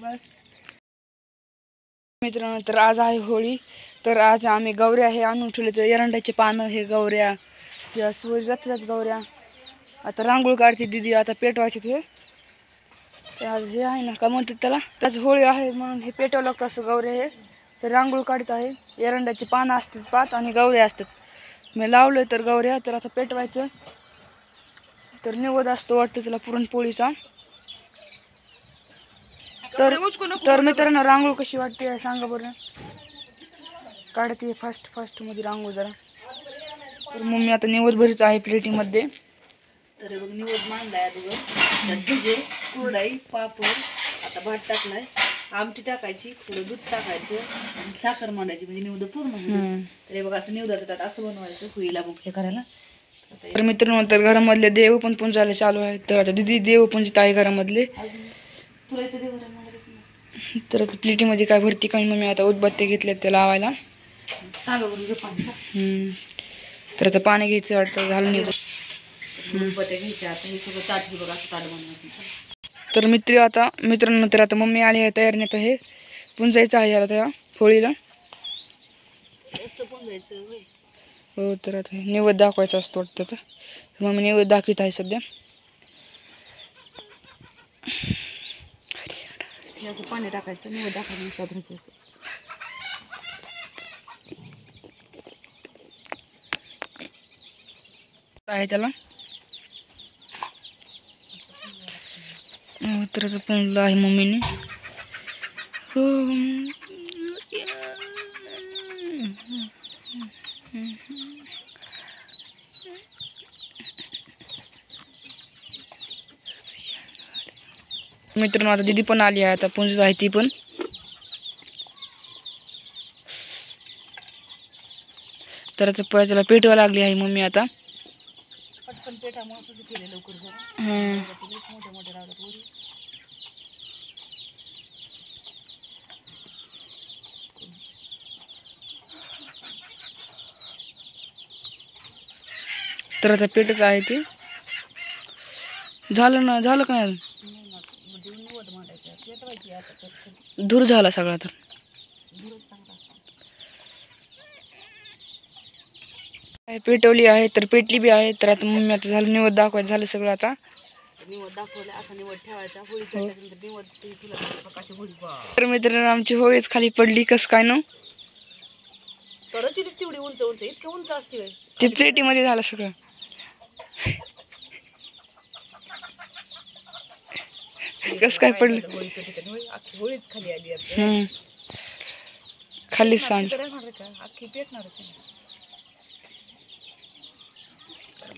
बस मित्रांनो, तर आज आहे होळी. तर आज आम्ही गौऱ्या हे आणून ठेवले. तर एरंडाचे पानं हे गौऱ्या किंवा सूर्य रचल्यात गौऱ्या. आता रांगोळ काढते दीदी, आता पेटवायचे ते. तर आज हे आहे ना, का म्हणतात त्याला, त्याच होळी आहे म्हणून हे पेटवावं लागतं असं गौऱ्या हे. तर रांगोळ काढत आहे. एरंडाची पानं असतात 5 आणि गौऱ्या असतात. मी लावलं तर गौऱ्या. तर आता पेटवायचं. तर निवद असतो वाटतं त्याला पुरणपोळीचा. तर मित्रांनो, रांगोळ कशी वाटते सांगा बरं. काढते फास्ट मध्ये रांगोळ जरा. तर मम्मी आता निवद भरीत आहे प्लेटीमध्ये. तर बघ निवड मांडलाय अगोदर. भजे, कुरडाई, पापड, आता भात टाकलाय, आमटी टाकायची, थोडं दूध टाकायचं आणि साखर मांडायची, म्हणजे निवड पूर्ण होईल. तर हे बघ असं निवदाचं ताट असं बनवायचं होईला मग हे करायला. तर मित्रांनो, तर घरामधले देव पण पुंजायला चालू आहे. तर आता दीदी देव पुंजित आहे घरामधले. तुला इथं देव तर आता प्लेटीमध्ये काय भरती काही मम्मी आता उदबत्ती घेतले ते लावायला. तर आता पाणी घ्यायचं वाटतं, घालून घ्यायचं. उदबत्त्या घ्यायच्या. आता हे सगळं ताट हे बघा असं ताट बनवायचं. तर मित्रांनो तर आता मम्मी आली आहे तयारीने. तर हे पुंजायचं आहे याला त्या होळीला. असं पुंजायचं होय. हो, तर आता निवद दाखवायचा असतो वाटतं. तर मम्मी निवद दाखवित आहे सध्या. हे असं पाणी टाकायचं, निवड दाखवायचं असं. आहे त्याला तर पुंजलं आहे मम्मीने. हो, मित्रांनो आता दीदी पण आली आहे. आता पुंजत आहे ती पण. तर त्याला पेटवा लागली आहे मम्मी आता. पटकन पेटामुळे कसं केलं लवकर जरा. मोठे रावल्यात वरी. तर आता पेटत आहे ती. झालं काय अजून. निवड मांडायचं, पेटवायची आता. धूर झाला सगळा. तर पेटवली आहे, तर पेटली बी आहे. तर आता मम्मी आता झालं निवद दाखवायचं, झालं सगळं. आता निवड दाखवला असा निवड ठेवायचा. होळी पेटल्यानंतर निवड तुला कशी होळी. तर मित्रांनो, आमची होळीच खाली पडली. कसं काय ना, तरचीच तेवढी उंच उंच इतकं उंच असते. ते प्लेटीमध्ये झालं सगळं. कसं काय पडलं. होळी पेटत होळीच खाली आली. खाली सांड अख्खी पेटणारच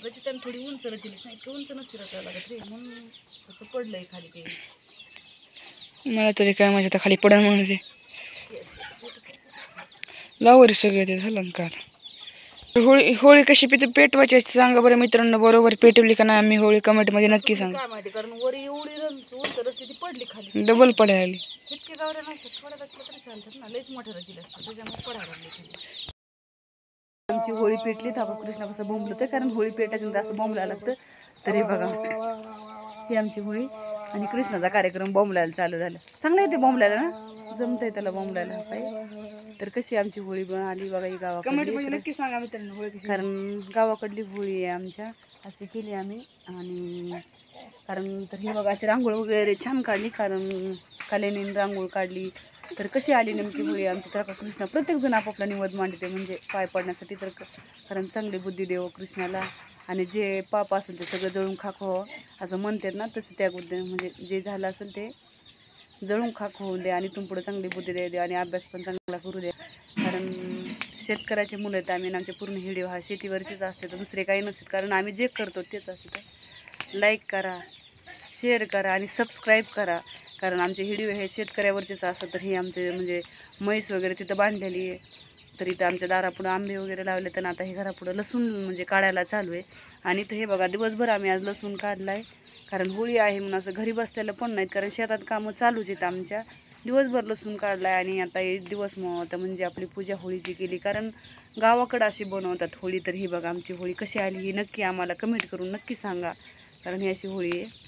रचिताने थोडी उंच रचलीच नाही. इतकं उंच नसते रचायला लागत रे, म्हणून तसं पडलंय खाली ते. मला तरी काय माहिती आता खाली पडन म्हणून. ते लावरी सगळे ते झालं का. होळी कशी पेटवायची असते सांगा बरं मित्रांनो. बरोबर पेटवली का नाही आम्ही होळी कमेंटमध्ये नक्की सांगा. काय माहिती, कारण वरी एवढी उंच रचली ती पडली खाली. डबल पडायला. इतके गावऱ्या नसतात, थोड्या रचल्या तरी चालतात ना. लयच मोठ्या रचल्या असतात, त्याच्यामुळे पडायला लागली खाली. आमची होळी पेटली तर आपण कृष्णा कसं बोंबलं तर, कारण होळी पेटायचं असं बोंबलायला लागतं. तर हे बघा, ही आमची होळी आणि कृष्णाचा कार्यक्रम बोंबलायला चालू झाला. चांगलं आहे ते बोंबलायला ना, जमतंय त्याला बोंबलायला काय. तर कशी आमची होळी आली बघा ही गावाकडली. नक्की सांगा मित्रांनो होळी कशी. कारण गावाकडली होळी आहे आमच्या. अशी केली आम्ही. आणि कारण तर हे बघा अशी रांगोळ वगैरे छान काढली, कारण कलेने रांगोळ काढली. तर कशी आली नेमकी होळी आमची. तर कृष्णा प्रत्येकजण आपापला निवद मांडते, म्हणजे पाय पडण्यासाठी. तर कारण चांगली बुद्धी देव कृष्णाला, आणि जे पाप असेल ते सगळं जळून खाक व्हावं असं म्हणतात ना, तसं त्या बुद्धी म्हणजे जे झालं असेल ते जळून खाक होऊन दे, आणि इथून पुढे चांगली बुद्धी द्या आणि अभ्यास पण चांगला करू द्या. कारण शेतकऱ्याचे मुलं आहेत आम्ही, आमचे पूर्ण व्हिडिओ हा शेतीवरचेच असते, तर दुसरे काही नसतात. कारण आम्ही जे करतो तेच असते. तर लाईक करा, शेअर करा आणि सबस्क्राईब करा. कारण आमचे व्हिडिओ हे शेतकऱ्यावरचेच असतात. तर हे आमचे म्हणजे म्हैस वगैरे तिथं बांधलेली आहे. तर इथं आमच्या दारापुढं आंबे वगैरे लावले. तर आता हे घरापुढं लसूण म्हणजे काढायला चालू आहे. आणि इथं हे बघा दिवसभर आम्ही आज लसूण काढला आहे. कारण होळी आहे म्हणून असं घरी बसलेलं पण नाहीत, कारण शेतात कामं चालूच आहेत आमच्या. दिवसभर लसूण काढला आहे. आणि आता एक दिवस आता म्हणजे आपली पूजा होळीची केली, कारण गावाकडं अशी बनवतात होळी. तर ही बघा आमची होळी कशी आली ही नक्की आम्हाला कमेंट करून नक्की सांगा, कारण ही अशी होळी आहे.